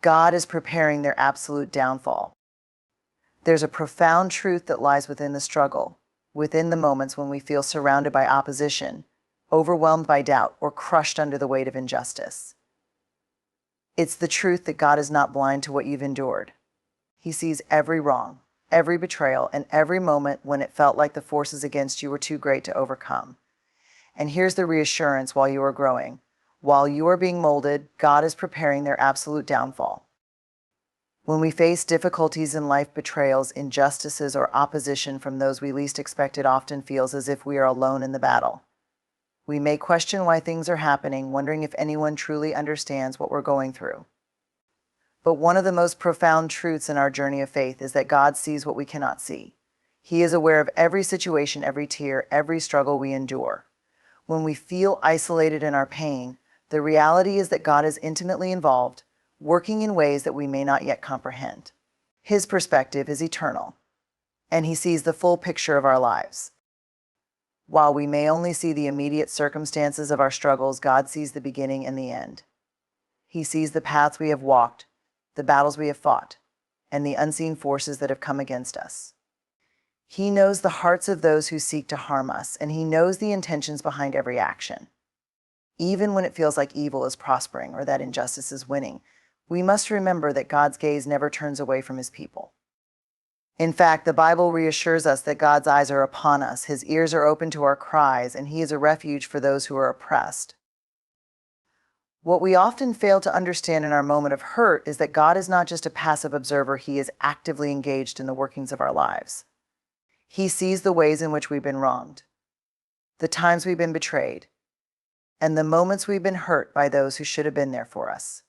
God is preparing their absolute downfall. There's a profound truth that lies within the struggle, within the moments when we feel surrounded by opposition, overwhelmed by doubt, or crushed under the weight of injustice. It's the truth that God is not blind to what you've endured. He sees every wrong, every betrayal, and every moment when it felt like the forces against you were too great to overcome. And here's the reassurance: while you are growing, while you are being molded, God is preparing their absolute downfall. When we face difficulties in life, betrayals, injustices, or opposition from those we least expect, it often feels as if we are alone in the battle. We may question why things are happening, wondering if anyone truly understands what we're going through. But one of the most profound truths in our journey of faith is that God sees what we cannot see. He is aware of every situation, every tear, every struggle we endure. When we feel isolated in our pain, the reality is that God is intimately involved, working in ways that we may not yet comprehend. His perspective is eternal, and He sees the full picture of our lives. While we may only see the immediate circumstances of our struggles, God sees the beginning and the end. He sees the paths we have walked, the battles we have fought, and the unseen forces that have come against us. He knows the hearts of those who seek to harm us, and He knows the intentions behind every action. Even when it feels like evil is prospering or that injustice is winning, we must remember that God's gaze never turns away from His people. In fact, the Bible reassures us that God's eyes are upon us, His ears are open to our cries, and He is a refuge for those who are oppressed. What we often fail to understand in our moment of hurt is that God is not just a passive observer, He is actively engaged in the workings of our lives. He sees the ways in which we've been wronged, the times we've been betrayed, and the moments we've been hurt by those who should have been there for us.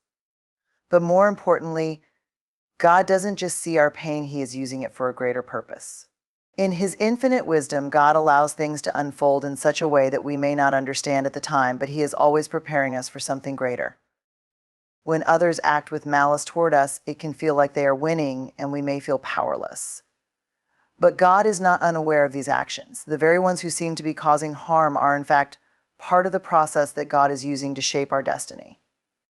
But more importantly, God doesn't just see our pain, He is using it for a greater purpose. In His infinite wisdom, God allows things to unfold in such a way that we may not understand at the time, but He is always preparing us for something greater. When others act with malice toward us, it can feel like they are winning, and we may feel powerless. But God is not unaware of these actions. The very ones who seem to be causing harm are, in fact, part of the process that God is using to shape our destiny.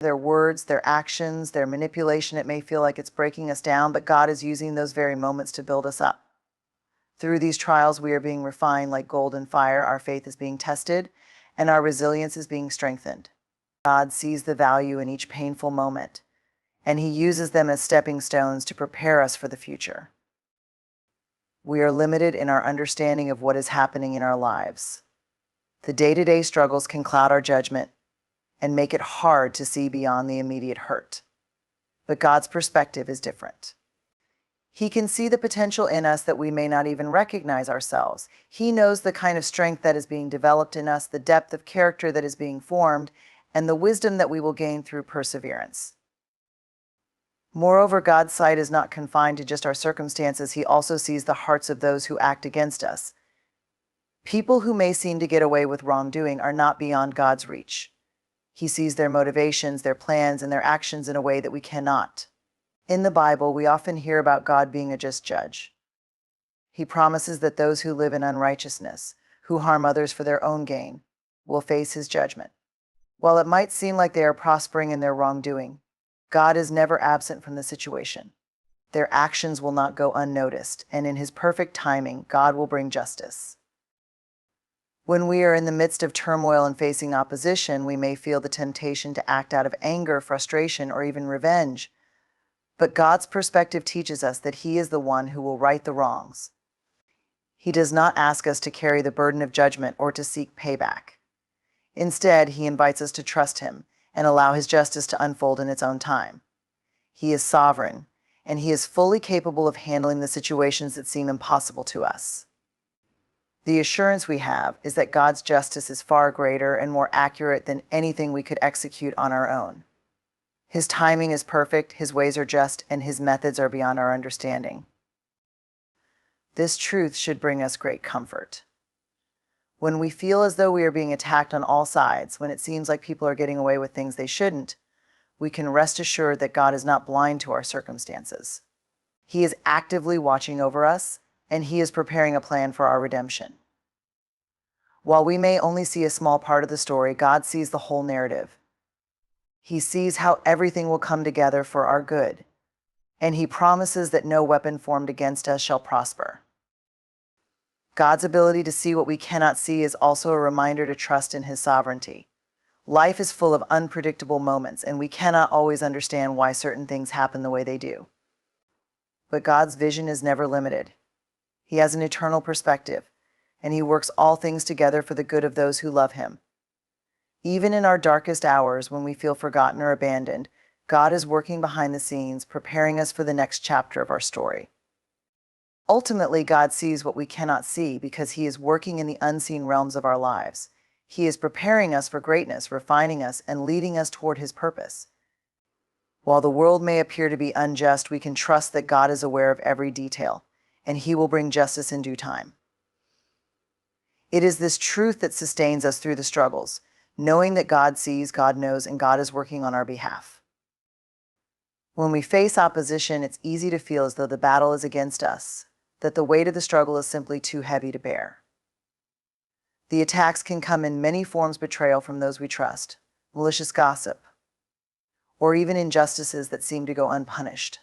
Their words, their actions, their manipulation, it may feel like it's breaking us down, but God is using those very moments to build us up. Through these trials, we are being refined like gold in fire. Our faith is being tested, and our resilience is being strengthened. God sees the value in each painful moment, and He uses them as stepping stones to prepare us for the future. We are limited in our understanding of what is happening in our lives. The day-to-day struggles can cloud our judgment and make it hard to see beyond the immediate hurt. But God's perspective is different. He can see the potential in us that we may not even recognize ourselves. He knows the kind of strength that is being developed in us, the depth of character that is being formed, and the wisdom that we will gain through perseverance. Moreover, God's sight is not confined to just our circumstances. He also sees the hearts of those who act against us. People who may seem to get away with wrongdoing are not beyond God's reach. He sees their motivations, their plans, and their actions in a way that we cannot. In the Bible, we often hear about God being a just judge. He promises that those who live in unrighteousness, who harm others for their own gain, will face His judgment. While it might seem like they are prospering in their wrongdoing, God is never absent from the situation. Their actions will not go unnoticed, and in His perfect timing, God will bring justice. When we are in the midst of turmoil and facing opposition, we may feel the temptation to act out of anger, frustration, or even revenge. But God's perspective teaches us that He is the one who will right the wrongs. He does not ask us to carry the burden of judgment or to seek payback. Instead, He invites us to trust Him and allow His justice to unfold in its own time. He is sovereign, and He is fully capable of handling the situations that seem impossible to us. The assurance we have is that God's justice is far greater and more accurate than anything we could execute on our own. His timing is perfect, His ways are just, and His methods are beyond our understanding. This truth should bring us great comfort. When we feel as though we are being attacked on all sides, when it seems like people are getting away with things they shouldn't, we can rest assured that God is not blind to our circumstances. He is actively watching over us, and He is preparing a plan for our redemption. While we may only see a small part of the story, God sees the whole narrative. He sees how everything will come together for our good, and He promises that no weapon formed against us shall prosper. God's ability to see what we cannot see is also a reminder to trust in His sovereignty. Life is full of unpredictable moments, and we cannot always understand why certain things happen the way they do. But God's vision is never limited. He has an eternal perspective, and He works all things together for the good of those who love Him. Even in our darkest hours, when we feel forgotten or abandoned, God is working behind the scenes, preparing us for the next chapter of our story. Ultimately, God sees what we cannot see because He is working in the unseen realms of our lives. He is preparing us for greatness, refining us, and leading us toward His purpose. While the world may appear to be unjust, we can trust that God is aware of every detail, and He will bring justice in due time. It is this truth that sustains us through the struggles, knowing that God sees, God knows, and God is working on our behalf. When we face opposition, it's easy to feel as though the battle is against us, that the weight of the struggle is simply too heavy to bear. The attacks can come in many forms: betrayal from those we trust, malicious gossip, or even injustices that seem to go unpunished.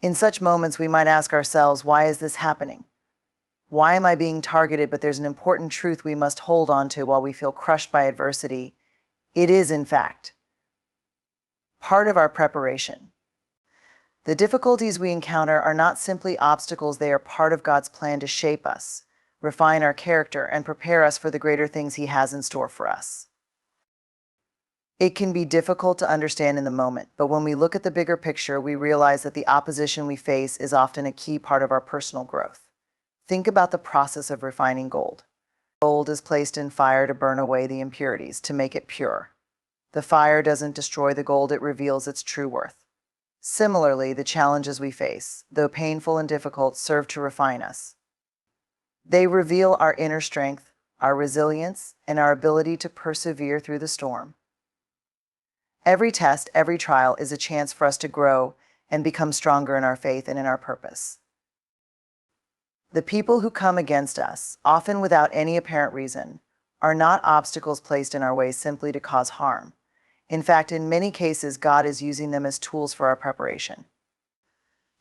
In such moments, we might ask ourselves, why is this happening? Why am I being targeted? But there's an important truth we must hold on to while we feel crushed by adversity. It is, in fact, part of our preparation. The difficulties we encounter are not simply obstacles, they are part of God's plan to shape us, refine our character, and prepare us for the greater things He has in store for us. It can be difficult to understand in the moment, but when we look at the bigger picture, we realize that the opposition we face is often a key part of our personal growth. Think about the process of refining gold. Gold is placed in fire to burn away the impurities, to make it pure. The fire doesn't destroy the gold, it reveals its true worth. Similarly, the challenges we face, though painful and difficult, serve to refine us. They reveal our inner strength, our resilience, and our ability to persevere through the storm. Every test, every trial is a chance for us to grow and become stronger in our faith and in our purpose. The people who come against us, often without any apparent reason, are not obstacles placed in our way simply to cause harm. In fact, in many cases, God is using them as tools for our preparation.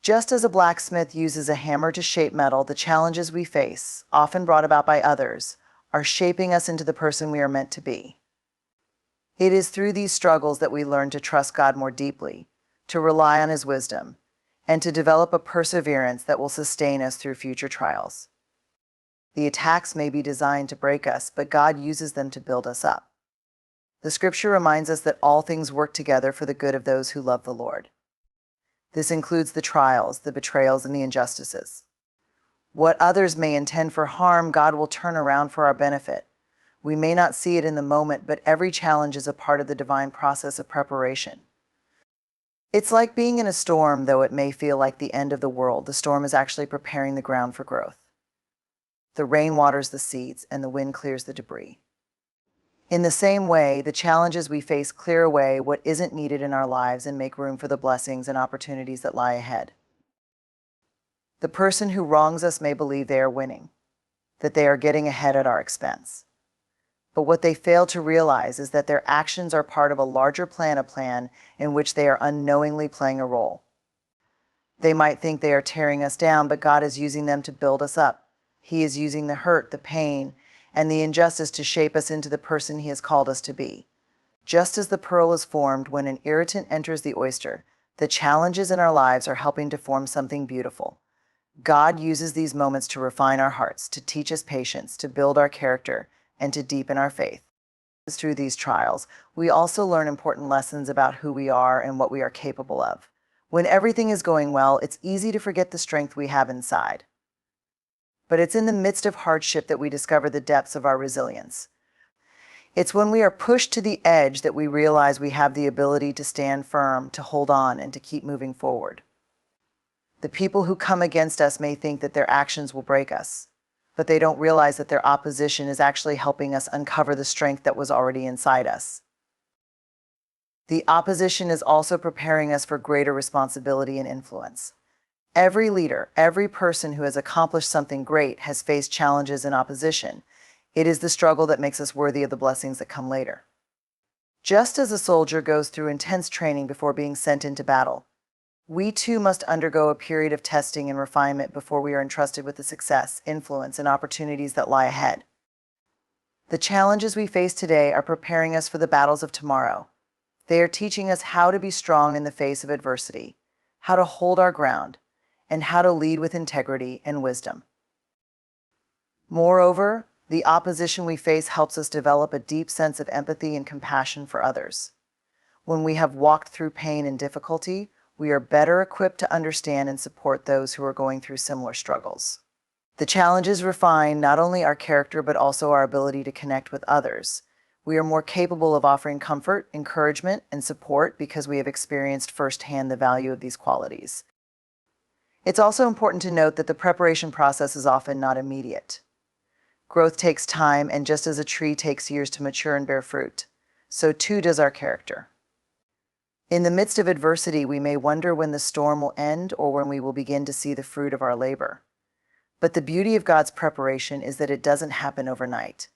Just as a blacksmith uses a hammer to shape metal, the challenges we face, often brought about by others, are shaping us into the person we are meant to be. It is through these struggles that we learn to trust God more deeply, to rely on His wisdom, and to develop a perseverance that will sustain us through future trials. The attacks may be designed to break us, but God uses them to build us up. The Scripture reminds us that all things work together for the good of those who love the Lord. This includes the trials, the betrayals, and the injustices. What others may intend for harm, God will turn around for our benefit. We may not see it in the moment, but every challenge is a part of the divine process of preparation. It's like being in a storm. Though it may feel like the end of the world, the storm is actually preparing the ground for growth. The rain waters the seeds, and the wind clears the debris. In the same way, the challenges we face clear away what isn't needed in our lives and make room for the blessings and opportunities that lie ahead. The person who wrongs us may believe they are winning, that they are getting ahead at our expense. But what they fail to realize is that their actions are part of a larger plan, a plan in which they are unknowingly playing a role. They might think they are tearing us down, but God is using them to build us up. He is using the hurt, the pain, and the injustice to shape us into the person He has called us to be. Just as the pearl is formed when an irritant enters the oyster, the challenges in our lives are helping to form something beautiful. God uses these moments to refine our hearts, to teach us patience, to build our character, and to deepen our faith. Through these trials, we also learn important lessons about who we are and what we are capable of. When everything is going well, it's easy to forget the strength we have inside. But it's in the midst of hardship that we discover the depths of our resilience. It's when we are pushed to the edge that we realize we have the ability to stand firm, to hold on, and to keep moving forward. The people who come against us may think that their actions will break us, but they don't realize that their opposition is actually helping us uncover the strength that was already inside us. The opposition is also preparing us for greater responsibility and influence. Every leader, every person who has accomplished something great has faced challenges and opposition. It is the struggle that makes us worthy of the blessings that come later. Just as a soldier goes through intense training before being sent into battle, we too must undergo a period of testing and refinement before we are entrusted with the success, influence, and opportunities that lie ahead. The challenges we face today are preparing us for the battles of tomorrow. They are teaching us how to be strong in the face of adversity, how to hold our ground, and how to lead with integrity and wisdom. Moreover, the opposition we face helps us develop a deep sense of empathy and compassion for others. When we have walked through pain and difficulty, we are better equipped to understand and support those who are going through similar struggles. The challenges refine not only our character but also our ability to connect with others. We are more capable of offering comfort, encouragement, and support because we have experienced firsthand the value of these qualities. It's also important to note that the preparation process is often not immediate. Growth takes time, and just as a tree takes years to mature and bear fruit, so too does our character. In the midst of adversity, we may wonder when the storm will end or when we will begin to see the fruit of our labor. But the beauty of God's preparation is that it doesn't happen overnight.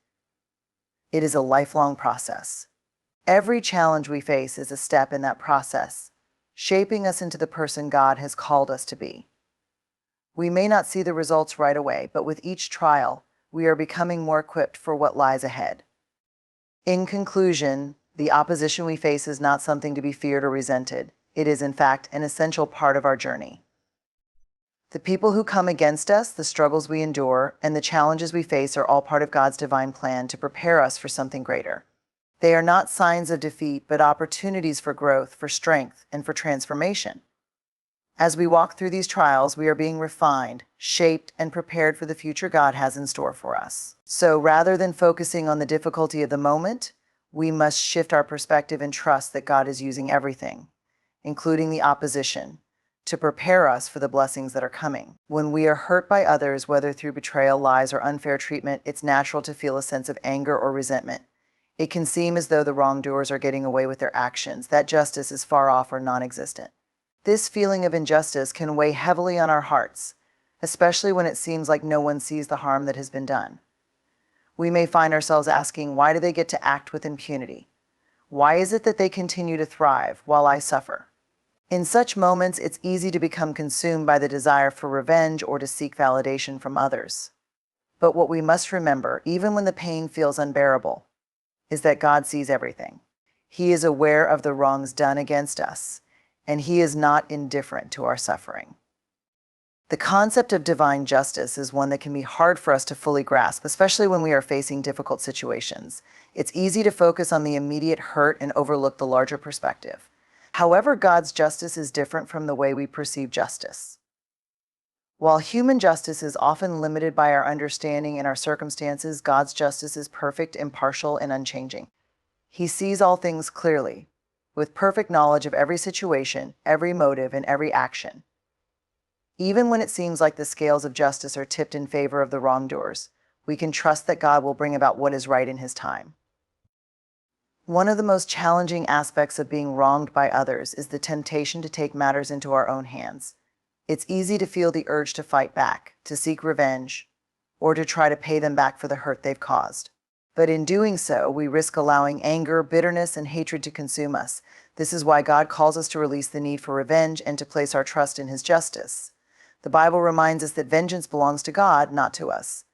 It is a lifelong process. Every challenge we face is a step in that process, shaping us into the person God has called us to be. We may not see the results right away, but with each trial, we are becoming more equipped for what lies ahead. In conclusion, the opposition we face is not something to be feared or resented. It is, in fact, an essential part of our journey. The people who come against us, the struggles we endure, and the challenges we face are all part of God's divine plan to prepare us for something greater. They are not signs of defeat, but opportunities for growth, for strength, and for transformation. As we walk through these trials, we are being refined, shaped, and prepared for the future God has in store for us. So rather than focusing on the difficulty of the moment, we must shift our perspective and trust that God is using everything, including the opposition, to prepare us for the blessings that are coming. When we are hurt by others, whether through betrayal, lies, or unfair treatment, it's natural to feel a sense of anger or resentment. It can seem as though the wrongdoers are getting away with their actions, that justice is far off or non-existent. This feeling of injustice can weigh heavily on our hearts, especially when it seems like no one sees the harm that has been done. We may find ourselves asking, why do they get to act with impunity? Why is it that they continue to thrive while I suffer? In such moments, it's easy to become consumed by the desire for revenge or to seek validation from others. But what we must remember, even when the pain feels unbearable, is that God sees everything. He is aware of the wrongs done against us, and He is not indifferent to our suffering. The concept of divine justice is one that can be hard for us to fully grasp, especially when we are facing difficult situations. It's easy to focus on the immediate hurt and overlook the larger perspective. However, God's justice is different from the way we perceive justice. While human justice is often limited by our understanding and our circumstances, God's justice is perfect, impartial, and unchanging. He sees all things clearly, with perfect knowledge of every situation, every motive, and every action. Even when it seems like the scales of justice are tipped in favor of the wrongdoers, we can trust that God will bring about what is right in His time. One of the most challenging aspects of being wronged by others is the temptation to take matters into our own hands. It's easy to feel the urge to fight back, to seek revenge, or to try to pay them back for the hurt they've caused. But in doing so, we risk allowing anger, bitterness, and hatred to consume us. This is why God calls us to release the need for revenge and to place our trust in His justice. The Bible reminds us that vengeance belongs to God, not to us.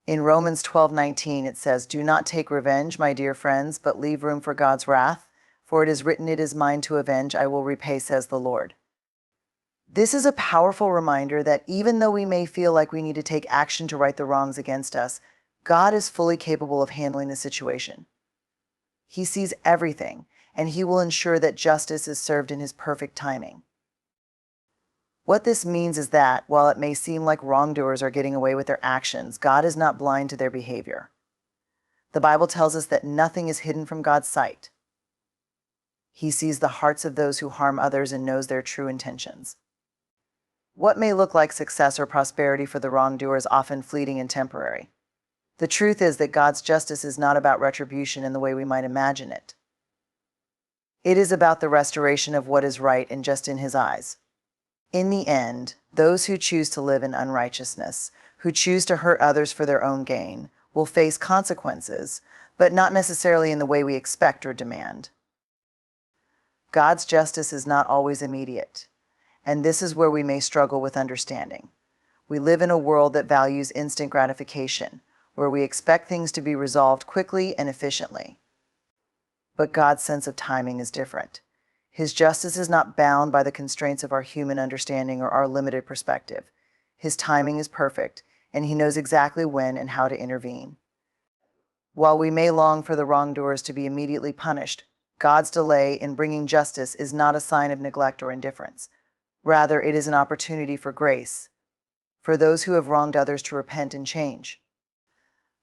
In Romans 12:19, it says, "Do not take revenge, my dear friends, but leave room for God's wrath. For it is written, 'It is mine to avenge, I will repay,' says the Lord." This is a powerful reminder that even though we may feel like we need to take action to right the wrongs against us, God is fully capable of handling the situation. He sees everything, and He will ensure that justice is served in His perfect timing. What this means is that, while it may seem like wrongdoers are getting away with their actions, God is not blind to their behavior. The Bible tells us that nothing is hidden from God's sight. He sees the hearts of those who harm others and knows their true intentions. What may look like success or prosperity for the wrongdoer is often fleeting and temporary. The truth is that God's justice is not about retribution in the way we might imagine it. It is about the restoration of what is right and just in His eyes. In the end, those who choose to live in unrighteousness, who choose to hurt others for their own gain, will face consequences, but not necessarily in the way we expect or demand. God's justice is not always immediate, and this is where we may struggle with understanding. We live in a world that values instant gratification, where we expect things to be resolved quickly and efficiently. But God's sense of timing is different. His justice is not bound by the constraints of our human understanding or our limited perspective. His timing is perfect, and He knows exactly when and how to intervene. While we may long for the wrongdoers to be immediately punished, God's delay in bringing justice is not a sign of neglect or indifference. Rather, it is an opportunity for grace, for those who have wronged others to repent and change.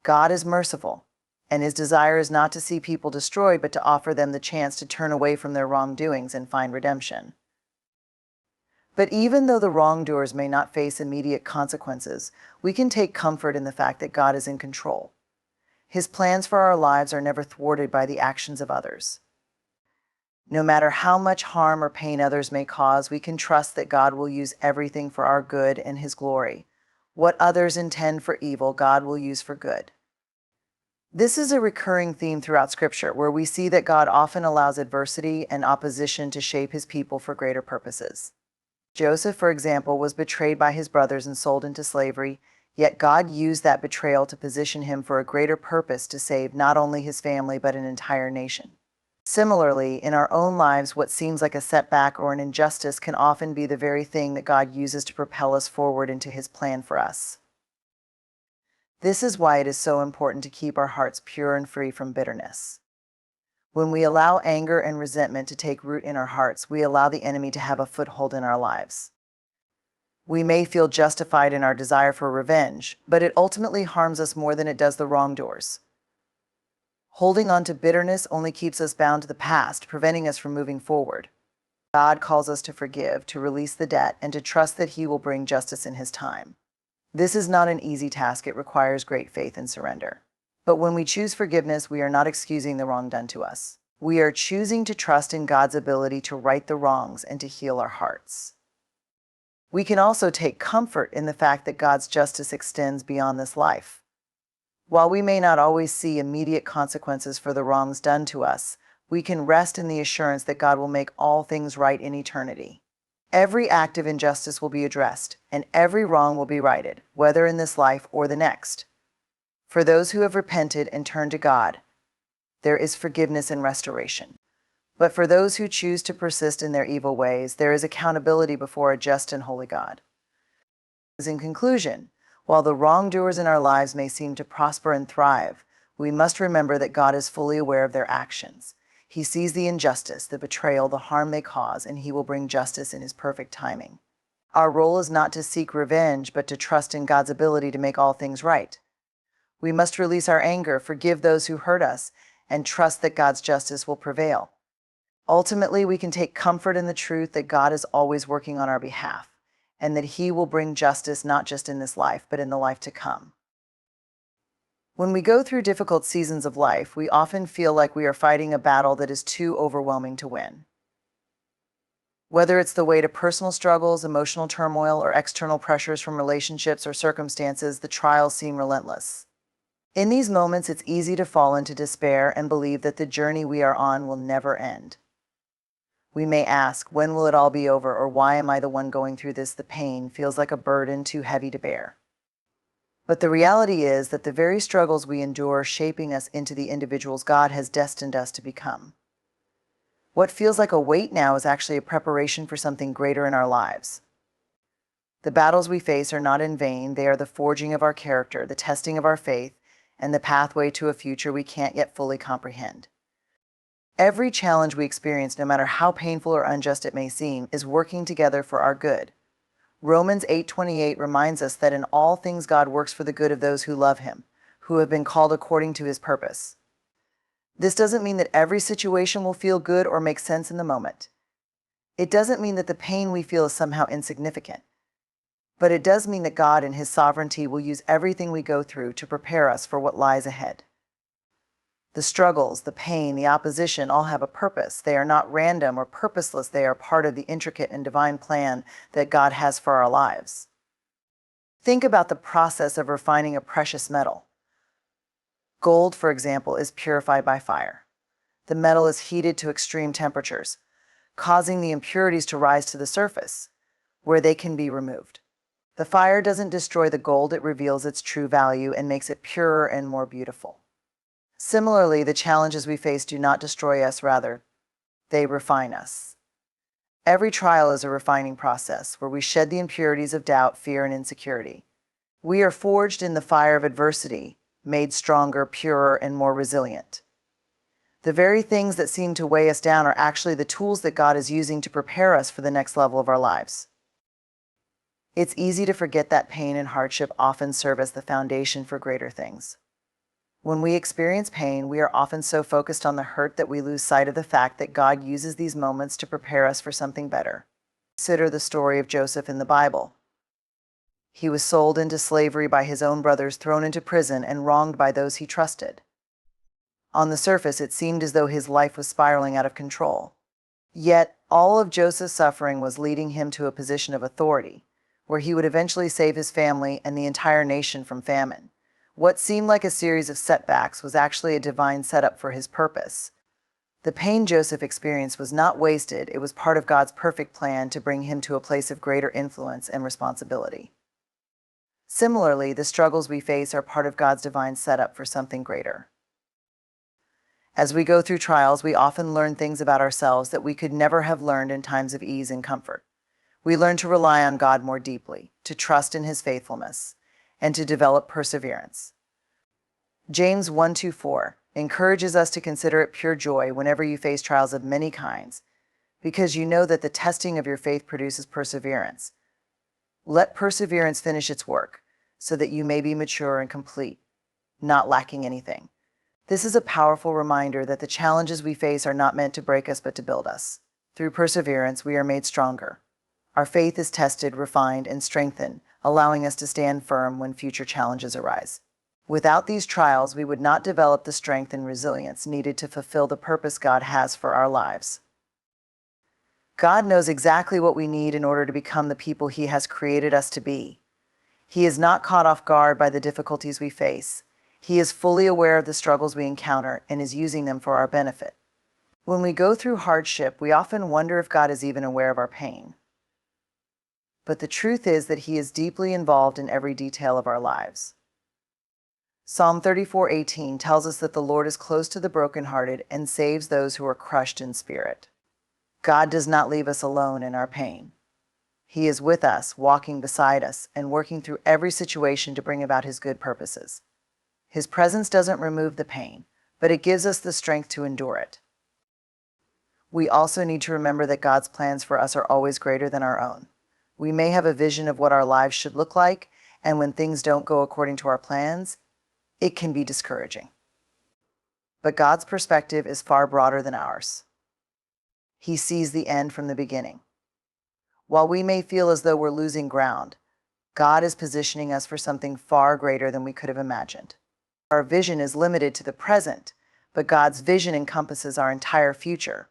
God is merciful, and His desire is not to see people destroyed, but to offer them the chance to turn away from their wrongdoings and find redemption. But even though the wrongdoers may not face immediate consequences, we can take comfort in the fact that God is in control. His plans for our lives are never thwarted by the actions of others. No matter how much harm or pain others may cause, we can trust that God will use everything for our good and His glory. What others intend for evil, God will use for good. This is a recurring theme throughout Scripture, where we see that God often allows adversity and opposition to shape His people for greater purposes. Joseph, for example, was betrayed by his brothers and sold into slavery, yet God used that betrayal to position him for a greater purpose to save not only his family but an entire nation. Similarly, in our own lives, what seems like a setback or an injustice can often be the very thing that God uses to propel us forward into His plan for us. This is why it is so important to keep our hearts pure and free from bitterness. When we allow anger and resentment to take root in our hearts, we allow the enemy to have a foothold in our lives. We may feel justified in our desire for revenge, but it ultimately harms us more than it does the wrongdoers. Holding on to bitterness only keeps us bound to the past, preventing us from moving forward. God calls us to forgive, to release the debt, and to trust that He will bring justice in His time. This is not an easy task. It requires great faith and surrender. But when we choose forgiveness, we are not excusing the wrong done to us. We are choosing to trust in God's ability to right the wrongs and to heal our hearts. We can also take comfort in the fact that God's justice extends beyond this life. While we may not always see immediate consequences for the wrongs done to us, we can rest in the assurance that God will make all things right in eternity. Every act of injustice will be addressed, and every wrong will be righted, whether in this life or the next. For those who have repented and turned to God, there is forgiveness and restoration. But for those who choose to persist in their evil ways, there is accountability before a just and holy God. In conclusion, while the wrongdoers in our lives may seem to prosper and thrive, we must remember that God is fully aware of their actions. He sees the injustice, the betrayal, the harm they cause, and He will bring justice in His perfect timing. Our role is not to seek revenge, but to trust in God's ability to make all things right. We must release our anger, forgive those who hurt us, and trust that God's justice will prevail. Ultimately, we can take comfort in the truth that God is always working on our behalf, and that He will bring justice not just in this life, but in the life to come. When we go through difficult seasons of life, we often feel like we are fighting a battle that is too overwhelming to win. Whether it's the weight of personal struggles, emotional turmoil, or external pressures from relationships or circumstances, the trials seem relentless. In these moments, it's easy to fall into despair and believe that the journey we are on will never end. We may ask, when will it all be over, or why am I the one going through this? The pain feels like a burden too heavy to bear. But the reality is that the very struggles we endure are shaping us into the individuals God has destined us to become. What feels like a weight now is actually a preparation for something greater in our lives. The battles we face are not in vain. They are the forging of our character, the testing of our faith, and the pathway to a future we can't yet fully comprehend. Every challenge we experience, no matter how painful or unjust it may seem, is working together for our good. Romans 8:28 reminds us that in all things God works for the good of those who love Him, who have been called according to His purpose. This doesn't mean that every situation will feel good or make sense in the moment. It doesn't mean that the pain we feel is somehow insignificant. But it does mean that God in His sovereignty will use everything we go through to prepare us for what lies ahead. The struggles, the pain, the opposition all have a purpose. They are not random or purposeless. They are part of the intricate and divine plan that God has for our lives. Think about the process of refining a precious metal. Gold, for example, is purified by fire. The metal is heated to extreme temperatures, causing the impurities to rise to the surface, where they can be removed. The fire doesn't destroy the gold, it reveals its true value and makes it purer and more beautiful. Similarly, the challenges we face do not destroy us, rather, they refine us. Every trial is a refining process where we shed the impurities of doubt, fear, and insecurity. We are forged in the fire of adversity, made stronger, purer, and more resilient. The very things that seem to weigh us down are actually the tools that God is using to prepare us for the next level of our lives. It's easy to forget that pain and hardship often serve as the foundation for greater things. When we experience pain, we are often so focused on the hurt that we lose sight of the fact that God uses these moments to prepare us for something better. Consider the story of Joseph in the Bible. He was sold into slavery by his own brothers, thrown into prison, and wronged by those he trusted. On the surface, it seemed as though his life was spiraling out of control. Yet, all of Joseph's suffering was leading him to a position of authority, where he would eventually save his family and the entire nation from famine. What seemed like a series of setbacks was actually a divine setup for his purpose. The pain Joseph experienced was not wasted, it was part of God's perfect plan to bring him to a place of greater influence and responsibility. Similarly, the struggles we face are part of God's divine setup for something greater. As we go through trials, we often learn things about ourselves that we could never have learned in times of ease and comfort. We learn to rely on God more deeply, to trust in His faithfulness, and to develop perseverance. James 1:4 encourages us to consider it pure joy whenever you face trials of many kinds, because you know that the testing of your faith produces perseverance. Let perseverance finish its work, so that you may be mature and complete, not lacking anything. This is a powerful reminder that the challenges we face are not meant to break us but to build us. Through perseverance, we are made stronger. Our faith is tested, refined, and strengthened, allowing us to stand firm when future challenges arise. Without these trials, we would not develop the strength and resilience needed to fulfill the purpose God has for our lives. God knows exactly what we need in order to become the people He has created us to be. He is not caught off guard by the difficulties we face. He is fully aware of the struggles we encounter and is using them for our benefit. When we go through hardship, we often wonder if God is even aware of our pain. But the truth is that He is deeply involved in every detail of our lives. Psalm 34:18 tells us that the Lord is close to the brokenhearted and saves those who are crushed in spirit. God does not leave us alone in our pain. He is with us, walking beside us, and working through every situation to bring about His good purposes. His presence doesn't remove the pain, but it gives us the strength to endure it. We also need to remember that God's plans for us are always greater than our own. We may have a vision of what our lives should look like, and when things don't go according to our plans, it can be discouraging. But God's perspective is far broader than ours. He sees the end from the beginning. While we may feel as though we're losing ground, God is positioning us for something far greater than we could have imagined. Our vision is limited to the present, but God's vision encompasses our entire future.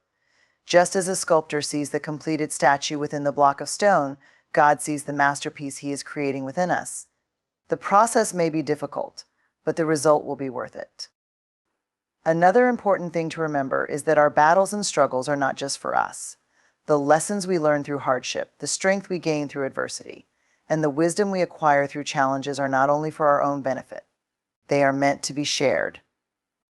Just as a sculptor sees the completed statue within the block of stone, God sees the masterpiece He is creating within us. The process may be difficult, but the result will be worth it. Another important thing to remember is that our battles and struggles are not just for us. The lessons we learn through hardship, the strength we gain through adversity, and the wisdom we acquire through challenges are not only for our own benefit. They are meant to be shared.